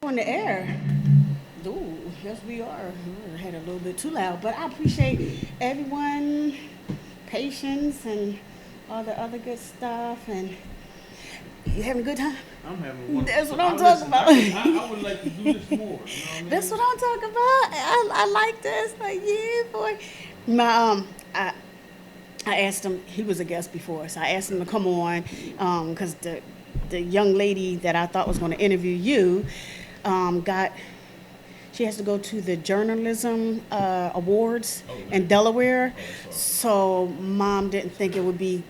On the air. Ooh, yes, we are. I had a little bit too loud, but I appreciate everyone, patience, and all the other good stuff. And you having a good time? I'm having one. That's So what I'm listen, talking about. I would like to do this more. You know what I mean? That's what I'm talking about. I like this. Like, yeah, boy. My I asked him. He was a guest before, so I asked him to come on because the young lady that I thought was going to interview you got. She has to go to the journalism awards Oh, nice. in Delaware. Oh, that's awesome. So mom didn't think it would be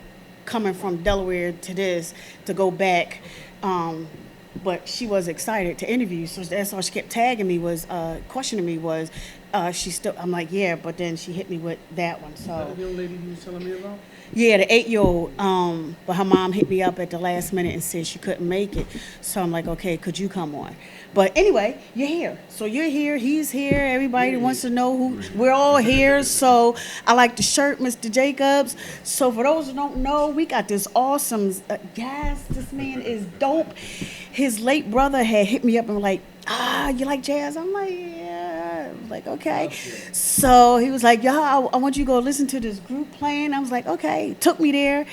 coming from Delaware to this to go back. But she was excited to interview. So that's all she kept tagging me was questioning me was she still. I'm like, yeah, but then she hit me with that one. Is that So the young lady you was telling me about? yeah, the 8-year-old. But her mom hit me up at the last minute and said she couldn't make it. So I'm like, okay, could you come on? But anyway, you're here. So you're here. He's here. Everybody wants to know who. We're all here. So I like the shirt, Mr. Jacobs. So for those who don't know, we got this awesome. Guys, this man is dope. His late brother had hit me up and was like, you like jazz? I'm like, yeah. I'm like, okay. So he was like, y'all, I want you to go listen to this group playing. I was like, okay. Took me there.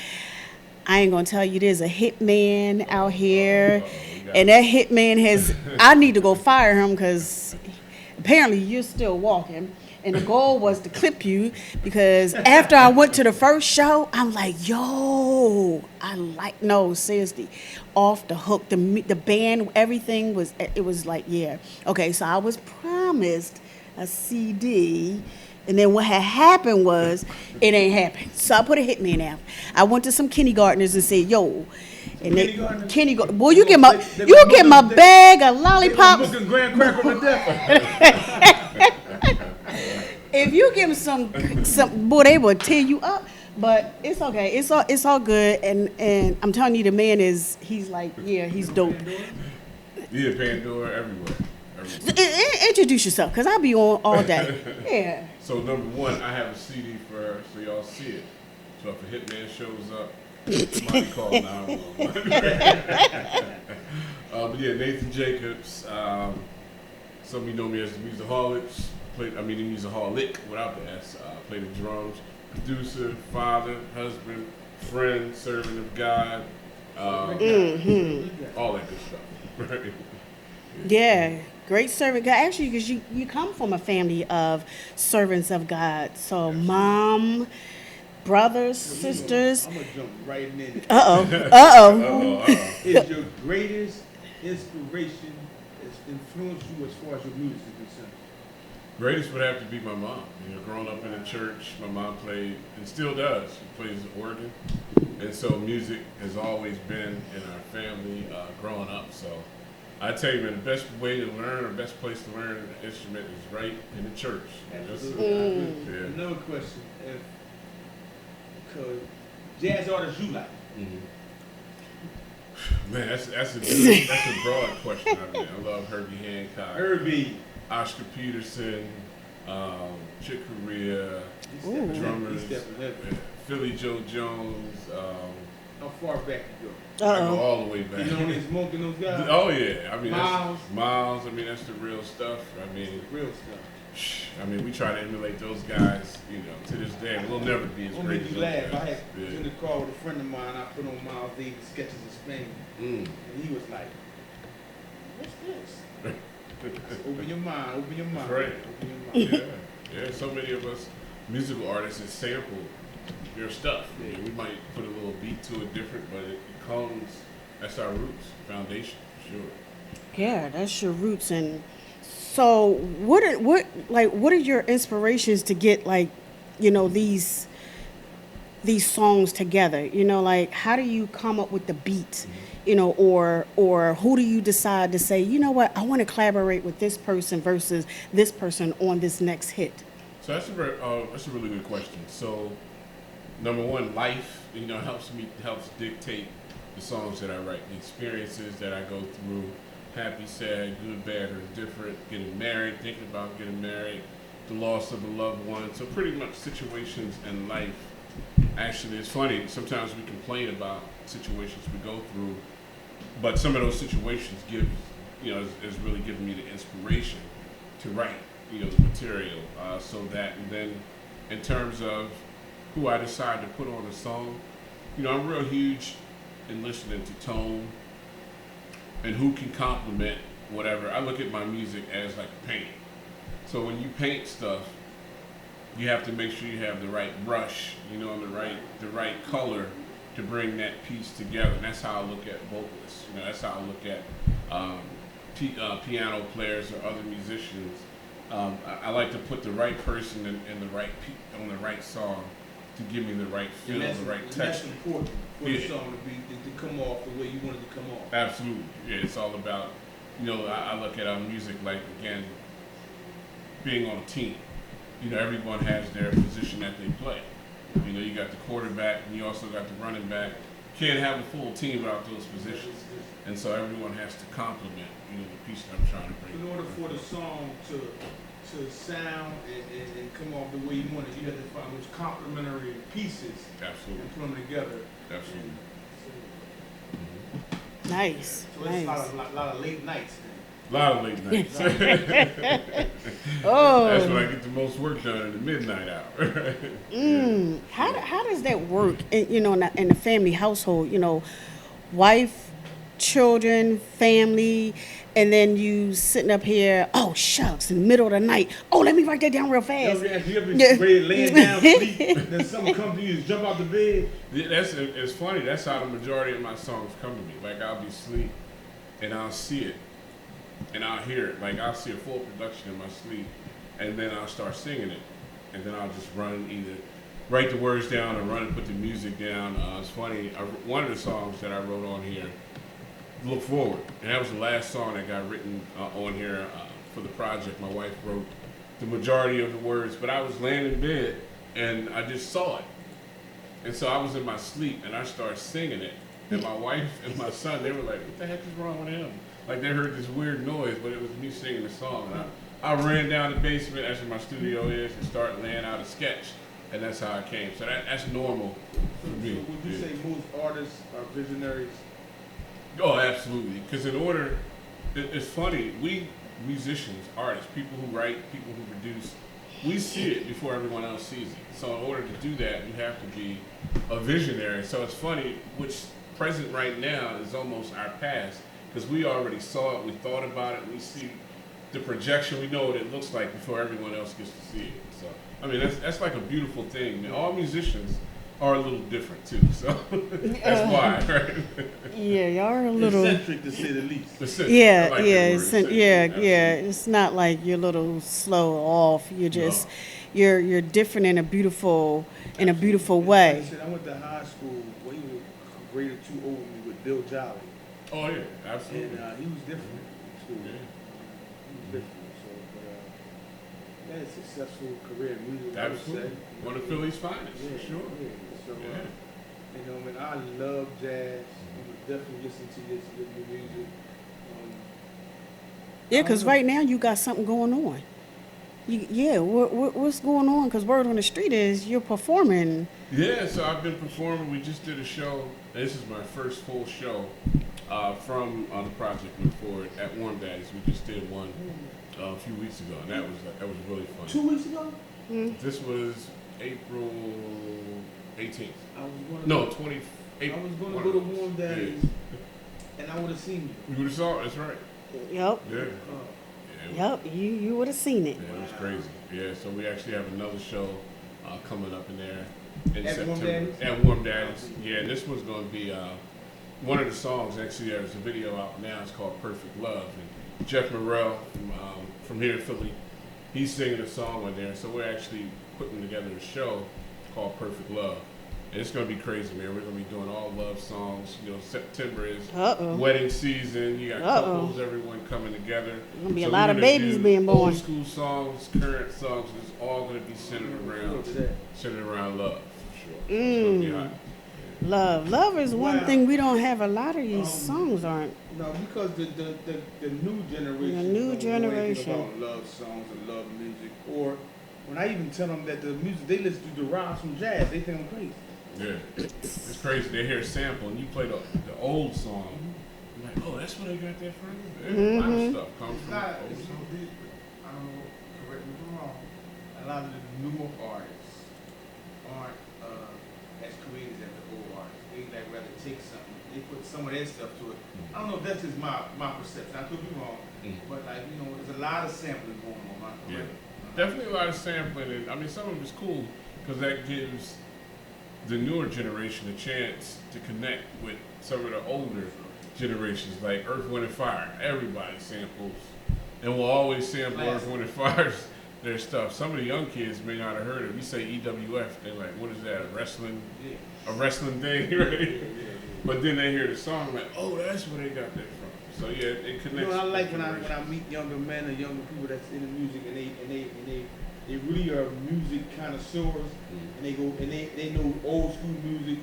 I ain't gonna tell you there's a hitman out here, and that hitman has. I need to go fire him because apparently you're still walking. And the goal was to clip you because after I went to the first show, I'm like, yo, I like no seriously, off the hook. The band, everything was. It was like, yeah, okay. So I was promised a CD. And then what had happened was, it ain't happened. So I put a hitman out. I went to some kindergartners and said, "Yo," and they kindergarten. Boy, you get my bag of lollipops. Looking grand cracker to death. If you give them some, boy, they will tear you up. But it's okay. It's all good. And I'm telling you, the man he's like, yeah, he's dope. Yeah, Pandora everywhere. Introduce yourself, cause I'll be on all day. Yeah. So number one, I have a CD for her, so y'all see it. So if a hitman shows up, somebody call 911. But yeah, Nathan Jacobs. Some of you know me as the Musaholics. The Musaholic without the S. Played the drums. Producer, father, husband, friend, servant of God. All that good stuff. Right? Yeah, great servant God. Actually, because you come from a family of servants of God. So mom, brothers, sisters. I'm gonna jump right in it. Uh-oh. Is your greatest inspiration has influenced you as far as your music is concerned? Greatest would have to be my mom. You know, growing up in the church, my mom played and still does. She plays the organ, and so music has always been in our family growing up. So I tell you, man, the best way to learn or best place to learn an instrument is right in the church. Absolutely. Yeah. Another question: Because jazz artists you like? Man, that's a broad question. I love Herbie Hancock, Herbie, Oscar Peterson, Chick Corea, drummers, Philly Joe Jones. How far back you go? I go all the way back. You know these Monk and those guys? Oh yeah, I mean Miles. Miles. I mean that's the real stuff. Real stuff. I mean we try to emulate those guys. You know, to this day we'll never be as What great made as you those laugh? I guys. was in the car with a friend of mine. I put on Miles Davis sketches of Spain, and he was like, "What's this?" Open your mind. Open your mind. That's right. Open your mind. Yeah. So many of us musical artists that sample your stuff. Yeah, we might put a little beat to it different, but it comes. That's our roots, foundation, for sure. Yeah, that's your roots. And so what are your inspirations to get these songs together? How do you come up with the beat? Or who do you decide to say, you know what, I want to collaborate with this person versus this person on this next hit? So that's a really good question. So number one, life, helps dictate the songs that I write, the experiences that I go through, happy, sad, good, bad, or indifferent, getting married, thinking about getting married, the loss of a loved one. So pretty much situations in life. Actually, it's funny, sometimes we complain about situations we go through, but some of those situations give has really given me the inspiration to write, the material. So that, and then in terms of who I decide to put on a song, I'm real huge in listening to tone and who can complement whatever. I look at my music as like paint. So when you paint stuff, you have to make sure you have the right brush, and the right color to bring that piece together. And that's how I look at vocalists. That's how I look at piano players or other musicians. I like to put the right person in the right on the right song to give me the right feel, the right texture. That's important for the song to come off the way you want it to come off. Absolutely. Yeah, it's all about, I look at our music like, again, being on a team. Everyone has their position that they play. You got the quarterback and you also got the running back. You can't have a full team without those positions. And so everyone has to complement, the piece that I'm trying to bring. In order for the song to sound and come off the way you want it, you have to find those complementary pieces. Absolutely. And put them together. Absolutely. Nice. So it's a lot of late nights. A lot of late nights. Oh. That's when I get the most work done in the midnight hour. Yeah. How does that work? In the family household, wife, children, family, and then you sitting up here. Oh shucks! In the middle of the night. Oh, let me write that down real fast. You ever laying down sleep, and then something comes to you, just jump out the bed. Yeah, it's funny. That's how the majority of my songs come to me. Like I'll be asleep, and I'll see it. And I'll hear it, like I'll see a full production in my sleep, and then I'll start singing it, and then I'll just run, either write the words down or run and put the music down. It's funny, one of the songs that I wrote on here, Look Forward, and that was the last song that got written on here for the project. My wife wrote the majority of the words, but I was laying in bed, and I just saw it. And so I was in my sleep, and I started singing it, and my wife and my son, they were like, what the heck is wrong with him? Like they heard this weird noise, but it was me singing the song. And I ran down the basement, that's where my studio is, and started laying out a sketch. And that's how I came. So that's normal for me. So would you say most artists are visionaries? Oh, absolutely. Because it's funny, we musicians, artists, people who write, people who produce, we see it before everyone else sees it. So in order to do that, you have to be a visionary. So it's funny, which present right now is almost our past. Because we already saw it, we thought about it, we see the projection, we know what it looks like before everyone else gets to see it. So, I mean, that's like a beautiful thing. And all musicians are a little different too, so that's why, right? Yeah, y'all are a little eccentric to say the least. Yeah, like yeah. It's not like you're a little slow off. You're just you're different in a beautiful way. I went to high school when he was a grade or two over me with Bill Jolly. Oh yeah, absolutely. And he was different in school. Yeah. He was different. So, but had a successful career in music. Absolutely. One of Philly's finest, for sure. Yeah. So, I love jazz. I would definitely listen to your music. Yeah, because right now you got something going on. What's going on? Because word on the street is you're performing. Yeah, so I've been performing. We just did a show. This is my first full show from the project Look Forward at Warm Daddies. We just did one a few weeks ago, and that was really fun. 2 weeks ago? Mm-hmm. This was April 18th. I was going to go to Warm Daddies, and I would have seen you. You would have saw it. That's right. Yep. Yeah. You would have seen it. Yeah, it was crazy. Yeah, so we actually have another show coming up in there in at September. Warm Daddies? At Warm Daddies. Yeah, and this one's going to be one of the songs. Actually, there's a video out now. It's called Perfect Love. And Jeff Morrell from here in Philly, he's singing a song on there. So we're actually putting together a show called Perfect Love. And it's going to be crazy, man. We're going to be doing all love songs. September is wedding season. You got couples, everyone coming together. There's going to be a lot of babies being born. Old school songs, current songs. It's all going to be centered around love, for sure. So it's going to be hot. Love is one thing we don't have. A lot of these songs aren't. No, because the new generation. The new generation about love songs and love music. Or when I even tell them that the music they listen to derives from jazz, they think I'm crazy. Yeah, it's crazy. They hear a sample and you play the old song, I'm like, oh, that's where they got that from. There's a lot of stuff comes It's from not, old it's, songs. I don't know, correct me if I'm wrong, a lot of the newer artists aren't as creative as the old artists. They like rather take something, they put some of their stuff to it. I don't know if that's just my perception, I could be wrong, but like, you know, there's a lot of sampling going on, am I Yeah, correct? definitely a lot of sampling, and I mean some of it's cool because that gives the newer generation a chance to connect with some of the older generations, like Earth, Wind, and Fire. Everybody samples, and will always sample Earth, Wind, and Fire's their stuff. Some of the young kids may not have heard it. We say EWF, they're like, "What is that? Yeah. A wrestling thing, right?" But then they hear the song, like, "Oh, that's where they got that from." So yeah, it connects. You know, I with like when I generations. meet younger men or younger people that's in the music and they really are music connoisseurs and they go and they know old school music,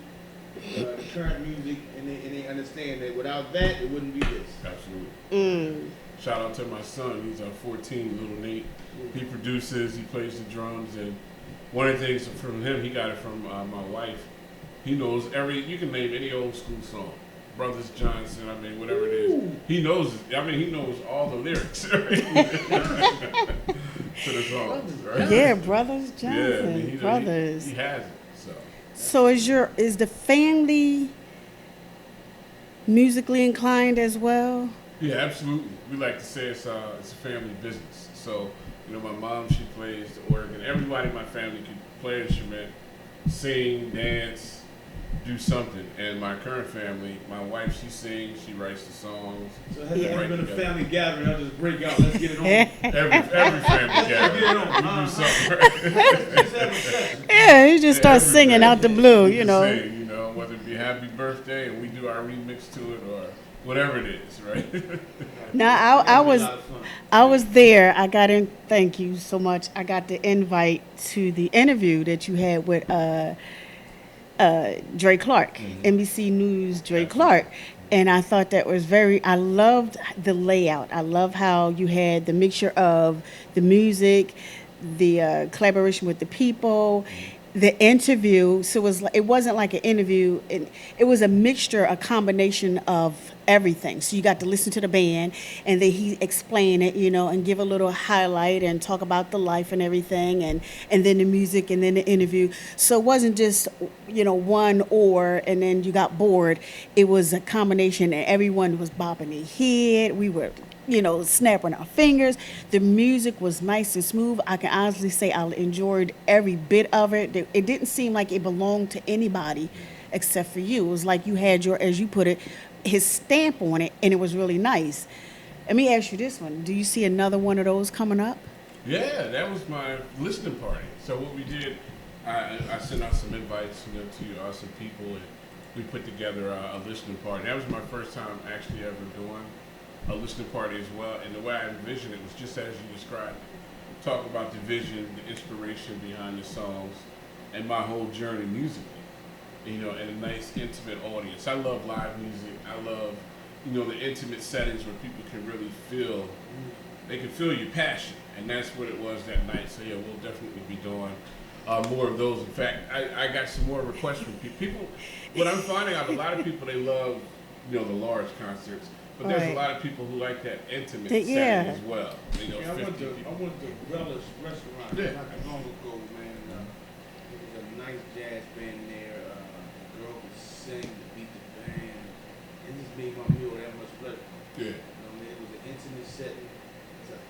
the current music, and they understand that without that it wouldn't be this. Absolutely. Shout out to my son. He's 14, little Nate. He produces, he plays the drums, and one of the things from him, he got it from my wife. He knows you can name any old school song. Brothers Johnson, I mean, whatever it is. He knows it. I mean, he knows all the lyrics right? to the songs, right? Yeah, Brothers Johnson, Yeah, I mean, brothers. He has it, so. So is the family musically inclined as well? Yeah, absolutely. We like to say it's a family business. So, you know, my mom, she plays the organ. Everybody in my family can play an instrument, sing, dance, do something. And my current family, my wife, she sings, she writes the songs. So has Yeah. there ever been a family gathering? I'll just break out. Let's get it on. Every family gathering, we do something. Right? Let's have a session. Yeah, you just start Every singing family, out the blue, we you just know. sing, you know, whether it be happy birthday and we do our remix to it or whatever it is, right? Now I was there. I got in. Thank you so much. I got the invite to the interview that you had with Dre Clark, NBC News Dre Clark. And I thought that was I loved the layout. I love how you had the mixture of the music, the collaboration with the people, the interview. So it wasn't like an interview. It was a mixture, a combination of everything. So you got to listen to the band, and then he explain it, you know, and give a little highlight and talk about the life and everything, and then the music, and then the interview. So it wasn't just, you know, and then you got bored. It was a combination, and everyone was bopping their head. We were, you know, snapping our fingers. The music was nice and smooth. I can honestly say I enjoyed every bit of it. It didn't seem like it belonged to anybody except for you. It was like you had as you put it, his stamp on it, and it was really nice. Let me ask you this one. Do you see another one of those coming up? Yeah, that was my listening party. So what we did, I sent out some invites, you know, to some people, and we put together a listening party. That was my first time actually ever doing a listening party as well. And the way I envisioned it was just as you described. Talk about the vision, the inspiration behind the songs, and my whole journey musically. You know, and a nice intimate audience. I love live music. I love, you know, the intimate settings where people can really feel, they can feel your passion. And that's what it was that night. So yeah, we'll definitely be doing more of those. In fact, I got some more requests from people. What I'm finding out, a lot of people, they love, you know, the large concerts. But there's a lot of people who like that intimate setting as well. You know, Yeah, I 50 went to people. Relish restaurant not too long ago, man. It was a nice jazz band there. Girl could sing, beat the band. It just made my meal that much better. Yeah. You know, man, it was an intimate setting. It was a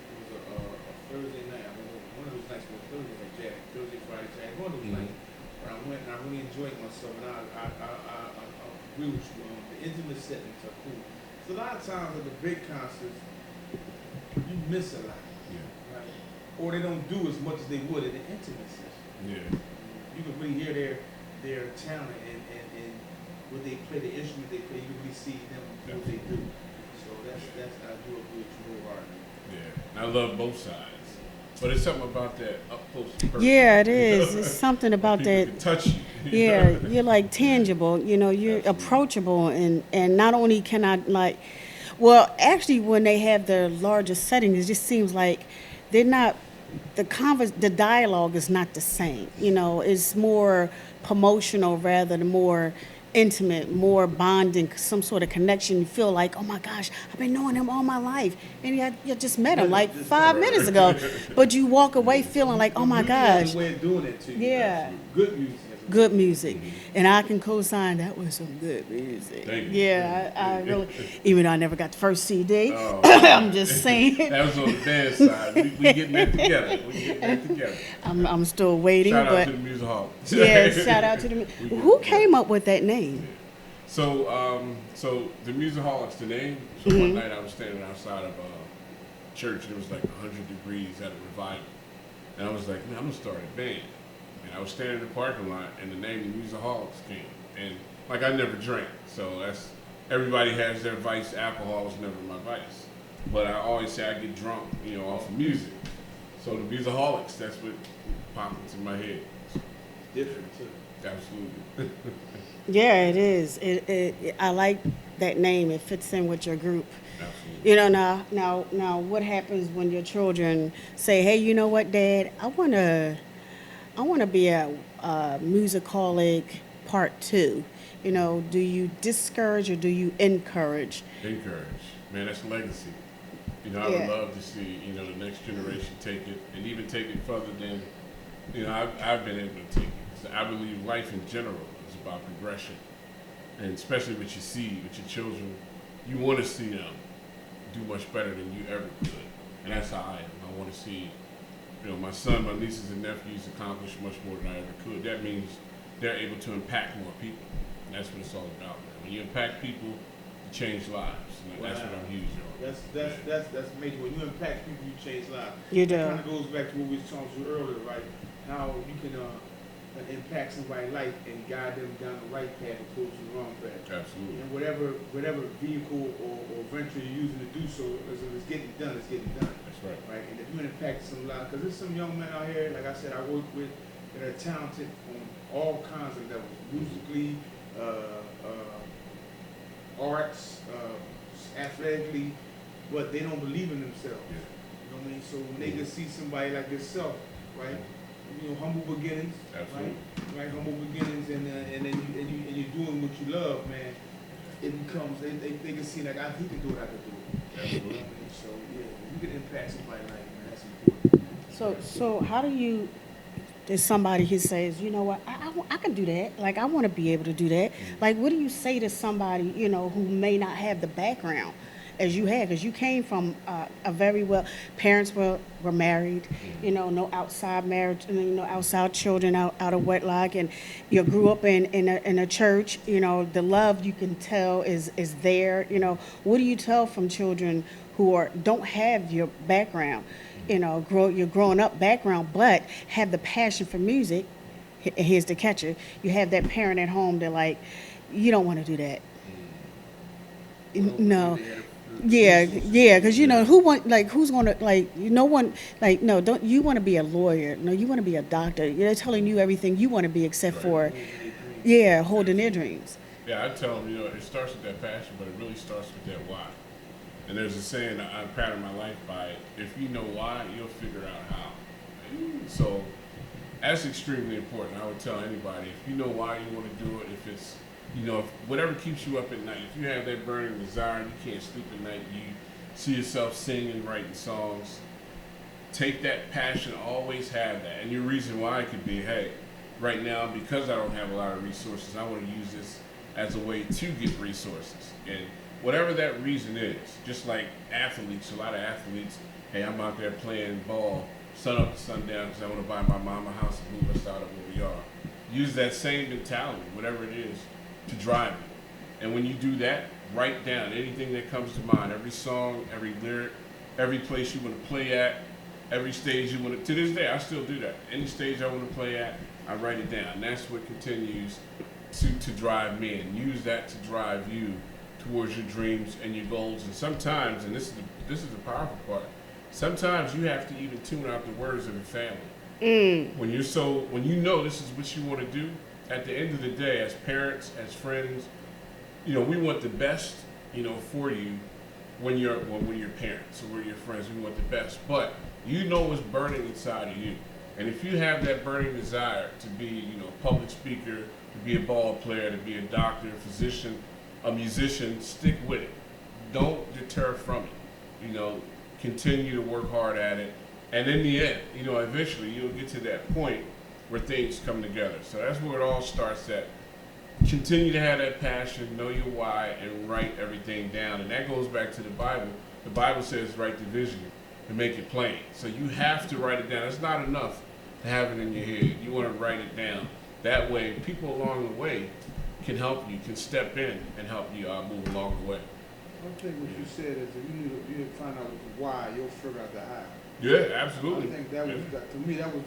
Thursday night. I mean, one of those nights was Thursday night jazz, Thursday, Friday, Saturday. One of those nights. But I went and I really enjoyed myself. And I agree with you. The intimate settings are cool. So a lot of times at the big concerts, you miss a lot. Yeah. Right? Or they don't do as much as they would in the intimate session. Yeah. You can really hear their talent and what they play, the instrument they play, you can really see them what they do. So that's I do agree with you wholeheartedly. Yeah. I love both sides. But it's something about that up close and personal. Yeah, it is. It's something about People that. can touch you. Yeah, you're like tangible, you know, you're Absolutely. approachable, and not only can I well, actually when they have the larger settings, it just seems like they're not, the dialogue is not the same, you know, it's more promotional rather than more, intimate, more bonding, some sort of connection. You feel like, oh my gosh, I've been knowing him all my life, and you just met him like 5 minutes ago, but you walk away feeling like, oh my Music has gosh, a way of doing it to you. yeah. Good music. Has a way. Good music, and I can co-sign that was some good music. Thank you. Yeah, I really, even though I never got the first CD, Oh, I'm just saying. That was on the dance side. We getting that together. We getting that together. I'm still waiting, Shout out but to the Music Hall. yeah, shout out to the. Who came up with that name? So the Musicaholics, the name. So one night I was standing outside of church, and it was like 100 degrees at a revival, and I was like, man, I'm gonna start a band. And I was standing in the parking lot, and the name the Musicaholics came. And like I never drank, so that's everybody has their vice. Alcohol was never my vice, but I always say I get drunk, off of music. So the Musicaholics, that's what popped into my head. Different too. Absolutely. Yeah, it is. I like that name. It fits in with your group. Absolutely. Now, what happens when your children say, "Hey, you know what, Dad? I wanna be a musicaholic part 2." Do you discourage or do you encourage? Encourage. Man, that's legacy. I Yeah. would love to see, the next generation take it and even take it further than, I've been able to take it. So I believe life in general is about progression. And especially with your seed, with your children, you want to see them do much better than you ever could. And that's how I am. I want to see, my son, my nieces and nephews accomplish much more than I ever could. That means they're able to impact more people. And that's what it's all about. When you impact people, you change lives. And that's what I'm huge on. That's major. When you impact people, you change lives. You do. It kind of goes back to what we were talking about earlier, right? How you can impact somebody's life and guide them down the right path opposed to the wrong path. Absolutely. And whatever vehicle or venture you're using to do so, as it's getting done, it's getting done. That's right. Right? And if you impact some lives, because there's some young men out here, like I said, I work with that are talented on all kinds of levels, musically, arts, athletically, but they don't believe in themselves. Yeah. You know what I mean? So when they can see somebody like yourself, right? Humble beginnings, Absolutely. right? Humble beginnings, and then you're doing what you love, man. It becomes they can see like he can do what I can do. Absolutely. You know what I mean? So yeah, you can impact somebody like man, that's important. So how do you? There's somebody who says, you know what, I can do that. Like I want to be able to do that. Like what do you say to somebody who may not have the background as you had, because you came from a very parents were married, no outside marriage, no outside children out of wedlock, and you grew up in a church, the love you can tell is there, what do you tell from children who don't have your background, your growing up background, but have the passion for music? Here's the catcher: you have that parent at home that like, you don't want to do that. No. Yeah, because who's gonna no one no, don't you want to be a lawyer? No, you want to be a doctor. They're telling you everything you want to be except for holding their dreams. Yeah, I tell them, it starts with that passion, but it really starts with that why. And there's a saying that I'm patterned my life by: if you know why, you'll figure out how. So that's extremely important. I would tell anybody, if you know why you want to do it, if it's if whatever keeps you up at night, if you have that burning desire, you can't sleep at night, you see yourself singing, writing songs, take that passion, always have that. And your reason why could be, hey, right now, because I don't have a lot of resources, I want to use this as a way to get resources. And whatever that reason is, just like athletes, a lot of athletes, hey, I'm out there playing ball, sun up to sundown, because I want to buy my mom a house and move us out of where we are. Use that same mentality, whatever it is, to drive it. And when you do that, write down anything that comes to mind, every song, every lyric, every place you want to play at, every stage you want to this day, I still do that. Any stage I want to play at, I write it down. And that's what continues to drive me, and use that to drive you towards your dreams and your goals. And sometimes, and this is the powerful part, sometimes you have to even tune out the words of the family. When you know this is what you want to do, at the end of the day, as parents, as friends, we want the best, for you when you're parents or when you're friends. We want the best, but what's burning inside of you. And if you have that burning desire to be, a public speaker to be a ball player, to be a doctor, a physician, a musician, stick with it. Don't deter from it. You know, continue to work hard at it. And in the end, you know, eventually you'll get to that point where things come together. So that's where it all starts at. Continue to have that passion, know your why, and write everything down. And that goes back to the Bible. The Bible says write the vision and make it plain. So you have to write it down. It's not enough to have it in your head. You want to write it down. That way, people along the way can help you, can step in and help you move along the way. One thing what you said is that you need to find out why, you'll figure out the how. Yeah, absolutely. I think that was, to me, that was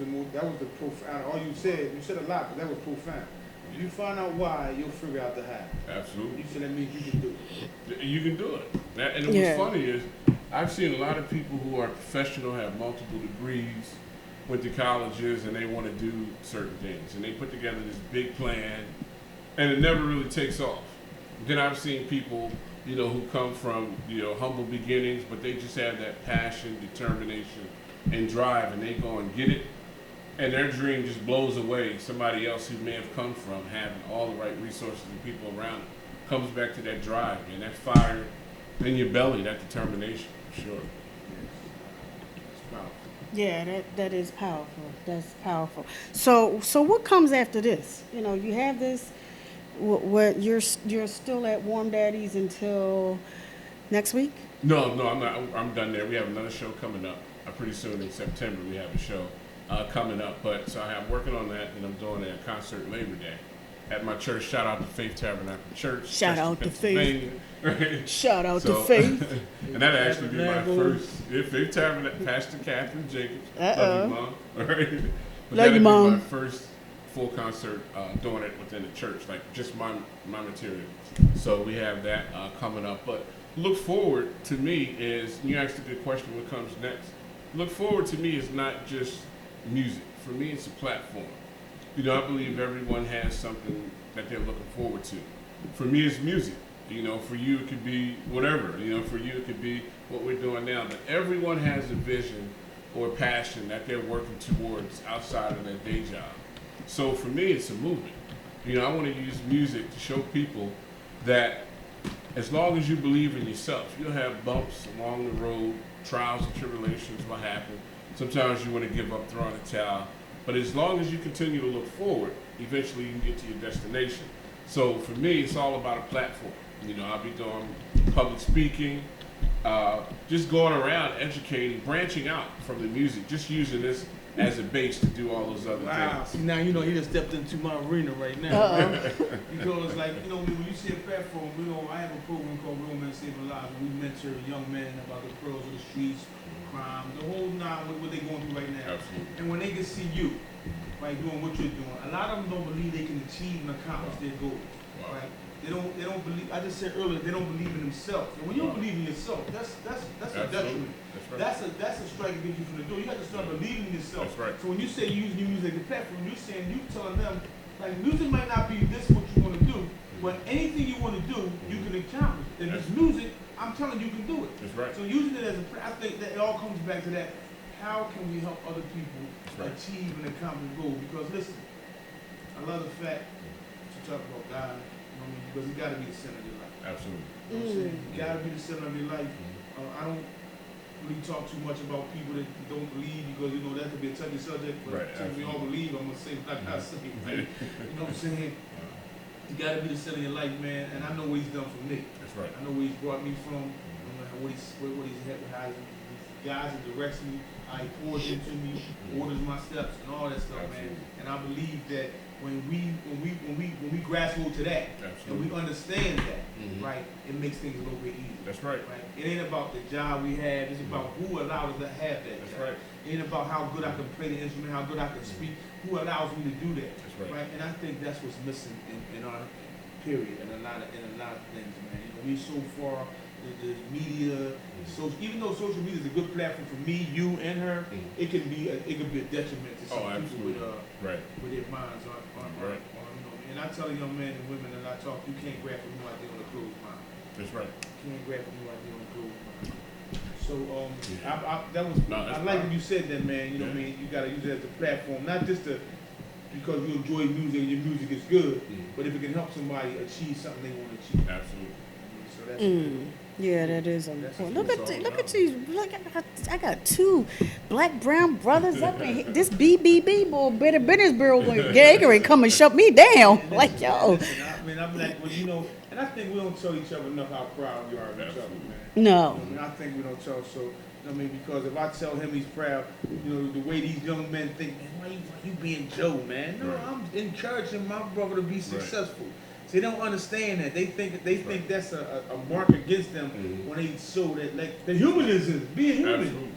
the profound, all you said a lot, but that was profound. If you find out why, you'll figure out the how. Absolutely. You said that means you can do it. You can do it. And what's funny is, I've seen a lot of people who are professional, have multiple degrees, went to colleges, and they want to do certain things. And they put together this big plan, and it never really takes off. Then I've seen people, you know, who come from, you know, humble beginnings, but they just have that passion, determination, and drive, and they go and get it. And their dream just blows away somebody else who may have come from having all the right resources and people around them. Comes back to that drive, man, that fire in your belly, that determination, for sure. It's powerful. Yeah, that is powerful. That's powerful. So what comes after this? You know, you have this. What you're still at Warm Daddies until next week? No, I'm not. I'm done there. We have another show coming up. Pretty soon in September, we have a show coming up. But so I'm working on that, and I'm doing a concert Labor Day at my church. Shout out to Faith Tabernacle Church. Shout out to Faith. Right? Shout out to Faith. And that'll actually be my first. Faith Tabernacle, Pastor Catherine Jacobs. Love you, Mom. All right. But Love you, Mom. Be my first full concert doing it within the church, like just my material. So we have that coming up. But look forward to me is, you asked a good question, what comes next? Look forward to me is not just music. For me, it's a platform. You know, I believe everyone has something that they're looking forward to. For me, it's music. You know, for you, it could be whatever. You know, for you, it could be what we're doing now. But everyone has a vision or passion that they're working towards outside of their day job. So for me, it's a movement. You know, I want to use music to show people that as long as you believe in yourself, you'll have bumps along the road, trials and tribulations will happen. Sometimes you want to give up, throw in the towel. But as long as you continue to look forward, eventually you can get to your destination. So for me, it's all about a platform. You know, I'll be doing public speaking, just going around educating, branching out from the music, just using this as a base to do all those other Wow. things. See, now you know he just stepped into my arena right now. Right? Because, like, you know, when you see a platform, you know, I have a program called Real Men Saving Lives, where we mentor young men about the pearls of the streets, crime, the whole nine, what they're going through right now. Absolutely. And when they can see you, right, doing what you're doing, a lot of them don't believe they can achieve and accomplish their goals, right? They don't believe. I just said earlier, they don't believe in themselves. And when you don't believe in yourself, that's a detriment. That's right. That's a strike against you from the door. You have to start believing in yourself. That's right. So when you say using your music as a platform, you're saying, you telling them, like, music might not be this what you want to do, but anything you want to do, you can accomplish. If it's music, I'm telling you, you can do it. That's right. So using it as a, I think that it all comes back to that. How can we help other people achieve and accomplish goals? Because listen, I love the fact to talk about God. You know what I mean? Because it got to be the center of your life. Absolutely. You know what I'm saying? It got to be the center of your life. I don't really talk too much about people that don't believe, because you know that could be a touchy subject. But since we all believe, I'm gonna say like I say, right? You know what I'm saying? You got to be the center of your life, man. And I know what He's done for me. That's right. I know where He's brought me from. I know what He's how He guides and directs me. How He pours into me, orders my steps, and all that stuff, man. And I believe that when we grasp hold to that, and we understand that, right, it makes things a little bit easier. That's right. Right? It ain't about the job we have. It's about who allowed us to have that That's job. right. It ain't about how good I can play the instrument, how good I can speak. Who allows me to do that? That's right. And I think that's what's missing in our period, and a lot of things, man. You know, we so far the media, even though social media is a good platform for me, you, and her, it can be a detriment to some people with their minds on Right. you know. And I tell young men and women that I talk, you can't grab from me out there on a closed mind. That's right. You can't grab from me out there on a closed mind. So I like when you said that, man. You know what I mean? You gotta use it as a platform, not just to because you enjoy music and your music is good. Mhm. But if it can help somebody achieve something they want to achieve, Absolutely. so that's Yeah, that is That's important. what Look it's at all look at about. these. Look, I got two black brown brothers up in here. This BBB boy, Better Business Bureau, Gaggery come and shut me down. And Like listen, yo, listen, I mean, I'm like, well, you know, and I think we don't tell each other enough how proud we are of each other, Absolutely. man. no, I mean, I think we don't tell. So, I mean, because if I tell him he's proud, you know, the way these young men think, man, why you being Joe, man? No, Right. I'm encouraging my brother to be successful. So they don't understand that. They think that's a mark against them Mhm. when they show that like the humanism, being human. Absolutely.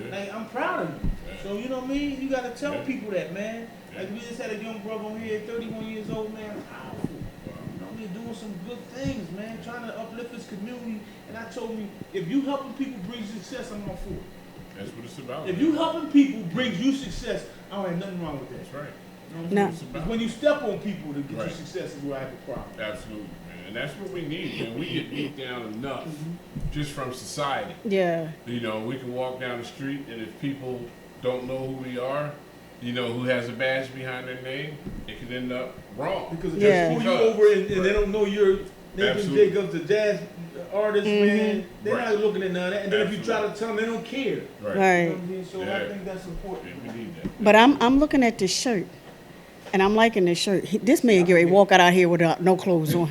Yeah. Like I'm proud of you. Yeah. So you know what I mean? You gotta tell Yeah. people that, man. Yeah. Like we just had a young brother on here, 31 years old, man, powerful. You know what I mean? Doing some good things, man. Trying to uplift his community. And I told me, if you helping people bring success, I'm all for it. That's what it's about. If man. you helping people brings you success, I don't have nothing wrong with that. That's right. You know what No. I'm saying? It's when you step on people to get Right. your success is where I have a problem. Absolutely, man. And that's what we need, man. We get beat down enough just from society. yeah, You know, we can walk down the street, and if people don't know who we are, you know, who has a badge behind their name, it can end up wrong. Because if Yeah. they pull you over and they don't know you're Nathan Absolutely. Jacobs, the jazz artist, man, they're Right. not looking at none of that. And then if you try Absolutely. to tell them, they don't care. Right. You know right. what I mean? So I Yeah. think that's important. Yeah, we need that. But I'm looking at this shirt. And I'm liking this shirt. This man Gary walk out here without no clothes on.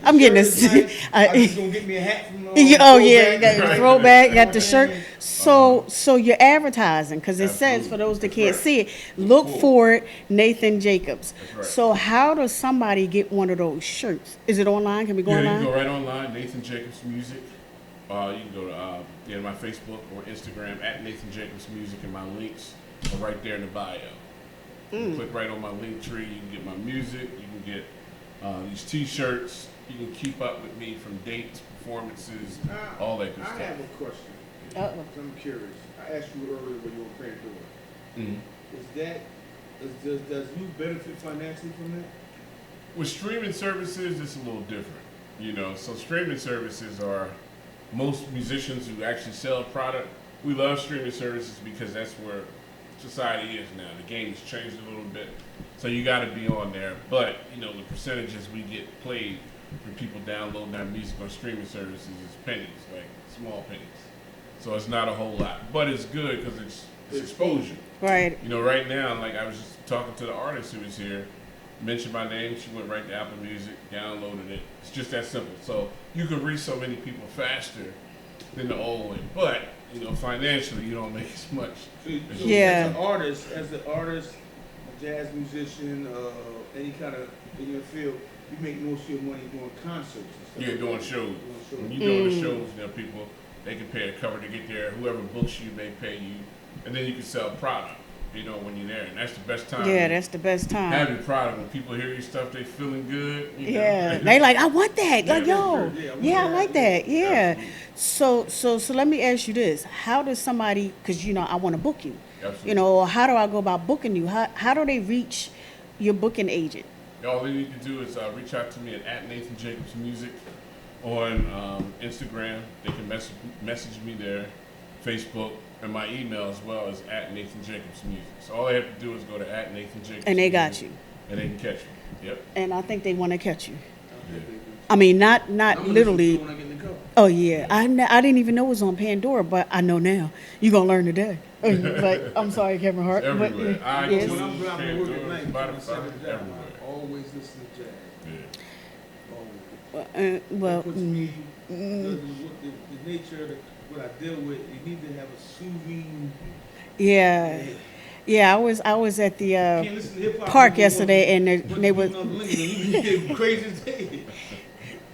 I'm getting Shirt is this. nice. I just gonna get me a hat from Oh yeah, you got Throwback. your throwback, got the shirt. Right. So you're advertising because it says Absolutely. for those that That's can't right. see it, look Cool. for it, Nathan Jacobs. That's right. So how does somebody get one of those shirts? Is it online? Can we go Yeah, you online? can go right online, Nathan Jacobs Music. You can go to my Facebook or Instagram at Nathan Jacobs Music, and my links are right there in the bio. You can click right on my link tree. You can get my music. You can get these T-shirts. You can keep up with me from dates, performances, all that good I stuff. have a question. Uh-oh. I'm curious. I asked you earlier when you were Pandora. Mhm. Is that does you benefit financially from that? With streaming services, it's a little different. You know, so streaming services are most musicians who actually sell a product. We love streaming services because that's where society is now. The game has changed a little bit, so you got to be on there. But you know, the percentages we get played from people downloading our music on streaming services is pennies, like small pennies. So it's not a whole lot, but it's good because it's exposure. Right. You know, right now, like I was just talking to the artist who was here, mentioned my name, she went right to Apple Music, downloaded it. It's just that simple. So you can reach so many people faster than the old way. But, you know, financially, you don't make as much. So Yeah. as an artist, a jazz musician, any kind of in your field, you make most of your money doing concerts and stuff. You're doing shows. Doing When shows. you're doing the shows, you know, people, they can pay a cover to get there. Whoever books you, they pay you. And then you can sell product, you know, when you're there. And that's the best time. Yeah, that's the best time. Having product, when people hear your stuff, they feeling good. You know? Yeah, they like, I want that. Like, Yeah, yo, yeah, yeah, I like that. Yeah. Absolutely. So let me ask you this: how does somebody? Because you know, I want to book you. Absolutely. You know, how do I go about booking you? How do they reach your booking agent? All they need to do is reach out to me at Nathan Jacobs Music on Instagram. They can message me there, Facebook, and my email as well is at Nathan Jacobs Music. So all they have to do is go to at Nathan Jacobs And they got Music, you. and they can catch me. Yep. And I think they want to catch you. Yeah. I mean, not I'm gonna listen literally. to it when I get in the car. Oh yeah, I didn't even know it was on Pandora, but I know now. You gonna learn today. But I'm sorry, Kevin Hart. It's But, everywhere. I yes. When I'm driving to work at night, Pandora, I'm seven Spotify, down. everywhere. I always listen to jazz. Yeah. Always. Well, It puts me, the nature of what I deal with, you need to have a soothing. yeah. I was at the Can't listen to hip hop park no more. yesterday, and But they you were. know, you get crazy as hell.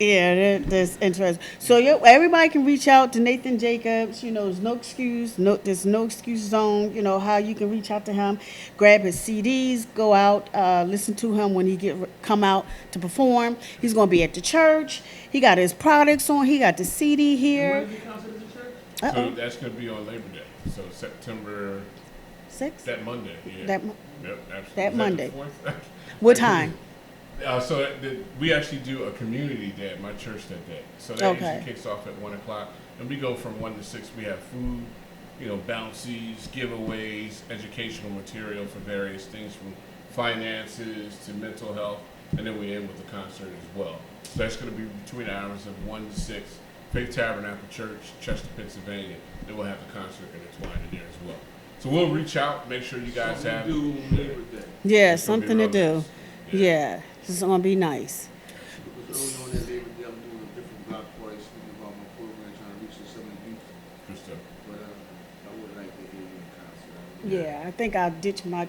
Yeah, that's interesting. So everybody can reach out to Nathan Jacobs. You know, there's no excuse. There's no excuse zone. You know how you can reach out to him, grab his CDs, go out, listen to him when he come out to perform. He's gonna be at the church. He got his products on. He got the CD When here. is your concert at the church? So Uh-oh. that's going to be on Labor Day. So September, 6? that Monday. Yeah. That Yep, absolutely. that Is the Monday. 4th? What time? We actually do a community day at my church that day. So that Okay. usually kicks off at 1 o'clock. And we go from 1 to 6. We have food, you know, bouncies, giveaways, educational material for various things from finances to mental health, and then we end with the concert as well. So that's going to be between the hours of 1 to 6. Faith Tabernacle Church, Chester, Pennsylvania. Then we'll have the concert intertwined in there as well. So we'll reach out, make sure you guys have. Do Labor Day. Yeah, It's gonna be something to real do. nice. Yeah, this is gonna be nice. Because early on that Labor Day, I'm doing a different block party, speaking about my program, trying to reach to some of the youth. Good stuff. But I would like to hear you in concert. Yeah, I think I'll ditch my.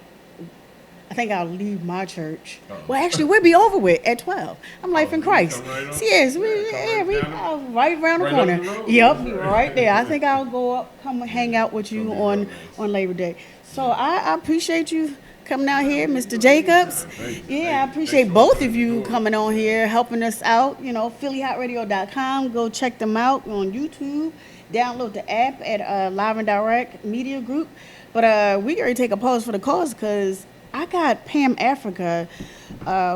I think I'll leave my church. Uh-oh. Well, actually, we'll be over with at 12. I'm Life in you Christ. come right on? Yes, Yeah, come right down right around the right corner. up the road. Yep, right there. I think I'll go up, come hang out with you Gonna be on real nice. Labor Day. So I appreciate you coming out here, Mr. Jacobs. Thank you. Yeah, I Thanks appreciate for both opening of the you door. coming on here, helping us out. You know, PhillyHotRadio.com. Go check them out on YouTube. Download the app at Live and Direct Media Group. But we already take a pause for the cause because I got Pam Africa,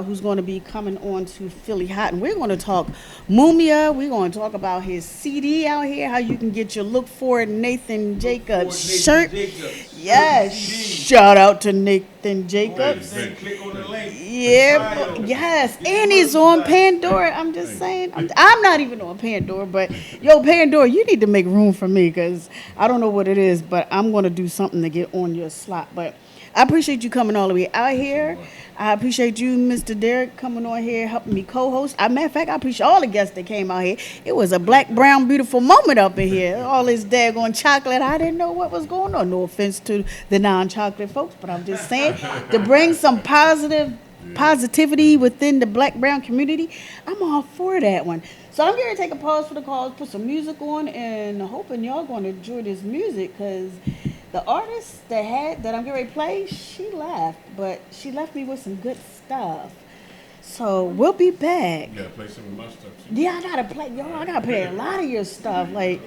who's going to be coming on to Philly Hot, and we're going to talk Mumia. We're going to talk about his CD out here, how you can get your Look For It Nathan Jacobs shirt. Yes, shout out to Nathan Jacobs. Thank Click on the link. Yeah, yes, and he's on Pandora. I'm just saying, I'm not even on Pandora, but yo, Pandora, you need to make room for me because I don't know what it is, but I'm going to do something to get on your slot. But I appreciate you coming all the way out here. I appreciate you, Mr. Derek, coming on here, helping me co-host. As a matter of fact, I appreciate all the guests that came out here. It was a black, brown, beautiful moment up in here. All this daggone chocolate. I didn't know what was going on. No offense to the non-chocolate folks, but I'm just saying to bring some positivity within the black, brown community, I'm all for that one. So I'm going to take a pause for the calls, put some music on, and hoping y'all going to enjoy this music because the artist that I'm getting ready to play, she left, but she left me with some good stuff. So we'll be back. You gotta play some of my stuff too. Yeah, I gotta play a lot of your stuff. Like